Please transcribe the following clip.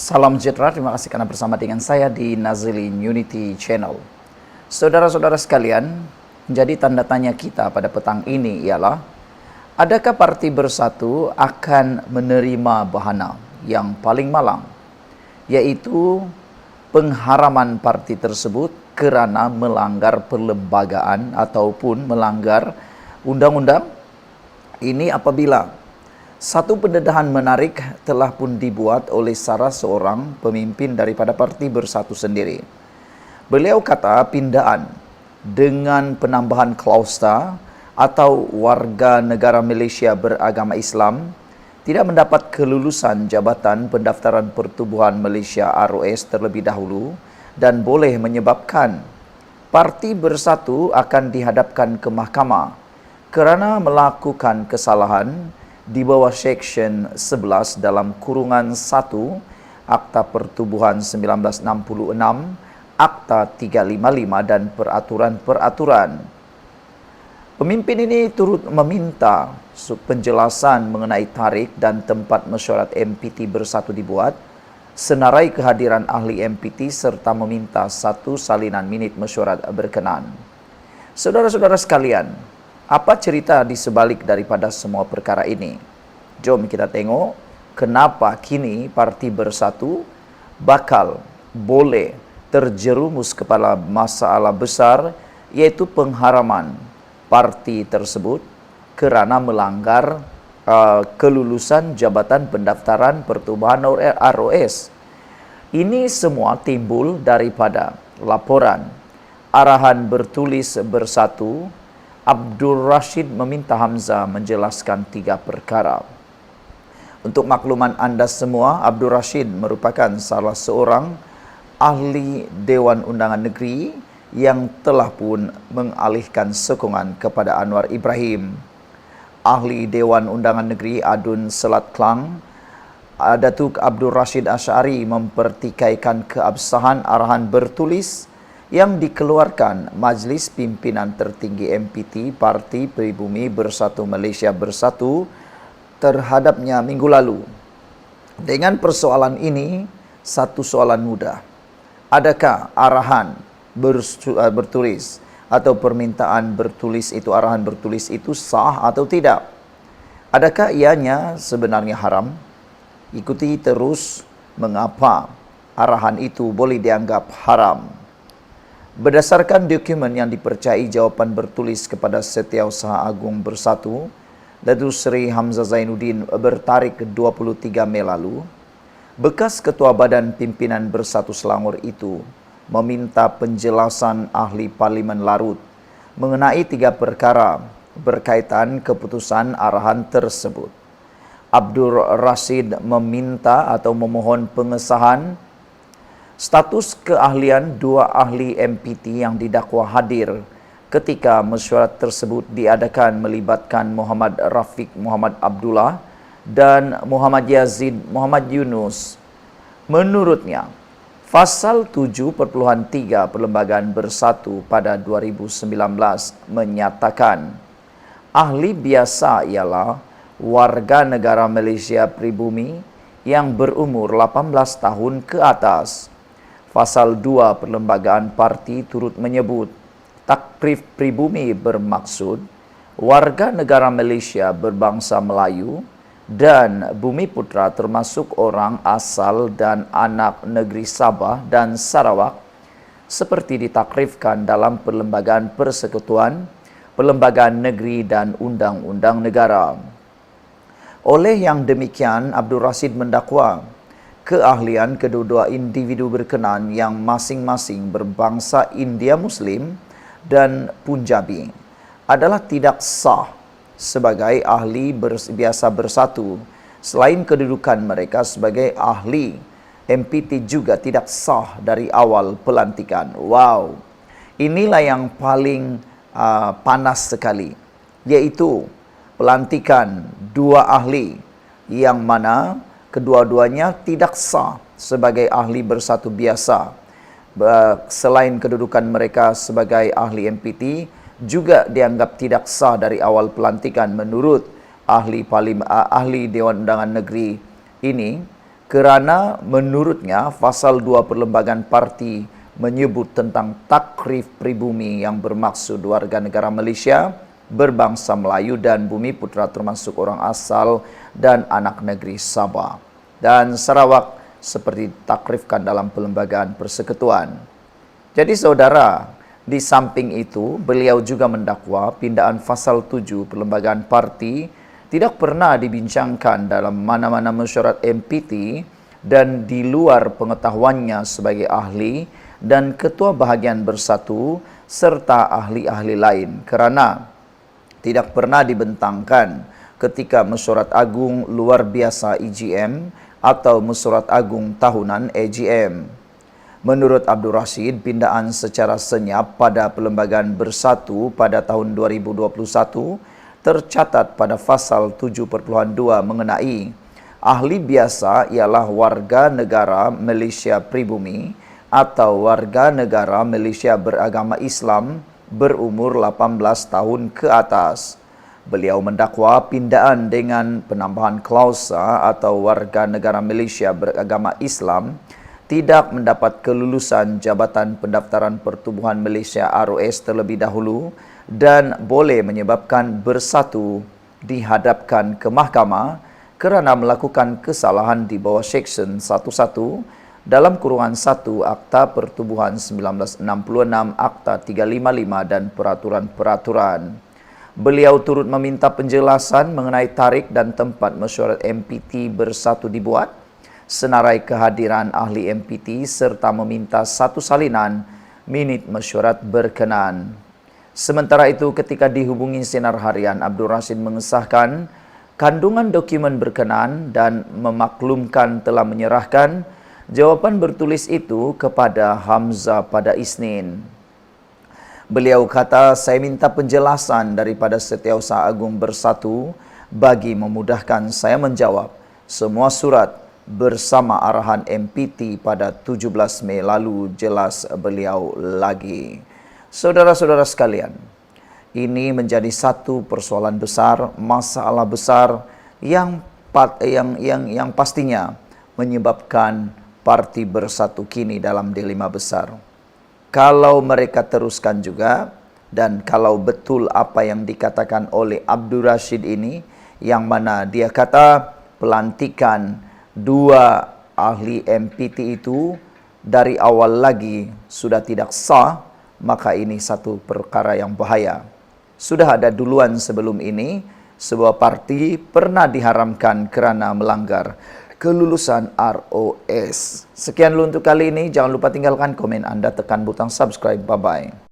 Salam sejahtera, terima kasih karena bersama dengan saya di Nazilin Unity Channel. Saudara-saudara sekalian, menjadi tanda tanya kita pada petang ini ialah, adakah Parti Bersatu akan menerima bahana yang paling malang, yaitu pengharaman parti tersebut kerana melanggar perlembagaan ataupun melanggar undang-undang? Ini apabila satu pendedahan menarik telah pun dibuat oleh salah seorang pemimpin daripada Parti Bersatu sendiri. Beliau kata pindaan dengan penambahan klausta atau warga negara Malaysia beragama Islam tidak mendapat kelulusan Jabatan Pendaftaran Pertubuhan Malaysia ROS terlebih dahulu dan boleh menyebabkan Parti Bersatu akan dihadapkan ke mahkamah kerana melakukan kesalahan di bawah Seksyen 11 dalam kurungan 1 Akta Pertubuhan 1966, Akta 355 dan peraturan-peraturan. Pemimpin ini turut meminta penjelasan mengenai tarikh dan tempat mesyuarat MPT Bersatu dibuat, senarai kehadiran ahli MPT serta meminta satu salinan minit mesyuarat berkenaan. Saudara-saudara sekalian, apa cerita di sebalik daripada semua perkara ini? Jom kita tengok kenapa kini Parti Bersatu bakal boleh terjerumus kepada masalah besar, iaitu pengharaman parti tersebut kerana melanggar kelulusan Jabatan Pendaftaran Pertubuhan ROS. Ini semua timbul daripada laporan arahan bertulis Bersatu. Abdul Rashid meminta Hamzah menjelaskan 3 perkara. Untuk makluman anda semua, Abdul Rashid merupakan salah seorang ahli Dewan Undangan Negeri yang telah pun mengalihkan sokongan kepada Anwar Ibrahim. Ahli Dewan Undangan Negeri Adun Selat Klang, Datuk Abdul Rashid Asy'ari mempertikaikan keabsahan arahan bertulis yang dikeluarkan Majlis Pimpinan Tertinggi MPT Parti Pribumi Bersatu Malaysia Bersatu terhadapnya minggu lalu. Dengan persoalan ini, satu soalan mudah. Adakah arahan bertulis atau permintaan bertulis itu, arahan bertulis itu sah atau tidak? Adakah ianya sebenarnya haram? Ikuti terus mengapa arahan itu boleh dianggap haram. Berdasarkan dokumen yang dipercayai jawapan bertulis kepada Setiausaha Agung Bersatu, Datuk Seri Hamzah Zainuddin bertarikh 23 Mei lalu, bekas Ketua Badan Pimpinan Bersatu Selangor itu meminta penjelasan ahli Parlimen Larut mengenai 3 perkara berkaitan keputusan arahan tersebut. Abdul Rashid meminta atau memohon pengesahan status keahlian 2 ahli MPT yang didakwa hadir ketika mesyuarat tersebut diadakan melibatkan Muhammad Rafiq Muhammad Abdullah dan Muhammad Yazid Muhammad Yunus. Menurutnya, Fasal 7.3 Perlembagaan Bersatu pada 2019 menyatakan ahli biasa ialah warga negara Malaysia pribumi yang berumur 18 tahun ke atas. Fasal 2 Perlembagaan Parti turut menyebut takrif pribumi bermaksud warga negara Malaysia berbangsa Melayu dan Bumi Putra termasuk orang asal dan anak negeri Sabah dan Sarawak seperti ditakrifkan dalam Perlembagaan Persekutuan, Perlembagaan Negeri dan Undang-Undang Negara. Oleh yang demikian, Abdul Rashid mendakwa keahlian kedua-dua individu berkenaan yang masing-masing berbangsa India Muslim dan Punjabi adalah tidak sah sebagai ahli biasa bersatu. Selain kedudukan mereka sebagai ahli, MPT juga tidak sah dari awal pelantikan. Wow, inilah yang paling panas sekali, yaitu pelantikan 2 ahli yang mana kedua-duanya tidak sah sebagai ahli bersatu biasa. Selain kedudukan mereka sebagai ahli MPT, juga dianggap tidak sah dari awal pelantikan menurut ahli Dewan Undangan Negeri ini Kerana menurutnya pasal 2 Perlembagaan Parti menyebut tentang takrif pribumi yang bermaksud warga negara Malaysia, berbangsa Melayu dan Bumi Putra termasuk orang asal dan anak negeri Sabah dan Sarawak seperti ditakrifkan dalam Perlembagaan Persekutuan. Jadi saudara, di samping itu beliau juga mendakwa pindaan pasal 7 Perlembagaan Parti tidak pernah dibincangkan dalam mana-mana mesyuarat MPT dan di luar pengetahuannya sebagai ahli dan ketua bahagian bersatu serta ahli-ahli lain kerana tidak pernah dibentangkan ketika mesyuarat agung luar biasa EGM atau mesyuarat agung tahunan AGM. Menurut Abdul Rashid, pindaan secara senyap pada Perlembagaan Bersatu pada tahun 2021 tercatat pada pasal 7.2 mengenai ahli biasa ialah warga negara Malaysia pribumi atau warga negara Malaysia beragama Islam berumur 18 tahun ke atas. Beliau mendakwa pindaan dengan penambahan klausa atau warga negara Malaysia beragama Islam tidak mendapat kelulusan Jabatan Pendaftaran Pertubuhan Malaysia ROS terlebih dahulu dan boleh menyebabkan bersatu dihadapkan ke mahkamah kerana melakukan kesalahan di bawah Seksyen 11 dalam kurungan 1 Akta Pertubuhan 1966, Akta 355 dan peraturan-peraturan. Beliau turut meminta penjelasan mengenai tarikh dan tempat mesyuarat MPT Bersatu dibuat, senarai kehadiran ahli MPT serta meminta satu salinan minit mesyuarat berkenan. Sementara itu, ketika dihubungi Sinar Harian, Abdul Rashid mengesahkan kandungan dokumen berkenan dan memaklumkan telah menyerahkan jawapan bertulis itu kepada Hamzah pada Isnin. Beliau kata, saya minta penjelasan daripada Setiausaha Agung Bersatu bagi memudahkan saya menjawab semua surat bersama arahan MPT pada 17 Mei lalu, jelas beliau lagi. Saudara-saudara sekalian, ini menjadi satu persoalan besar, masalah besar yang pastinya menyebabkan Parti Bersatu kini dalam dilema besar. Kalau mereka teruskan juga dan kalau betul apa yang dikatakan oleh Abdul Rashid ini, yang mana dia kata pelantikan dua ahli MPT itu dari awal lagi sudah tidak sah, maka ini satu perkara yang bahaya. Sudah ada duluan sebelum ini, sebuah parti pernah diharamkan kerana melanggar kelulusan ROS. Sekian dulu untuk kali ini. Jangan lupa tinggalkan komen Anda, tekan butang subscribe. Bye-bye.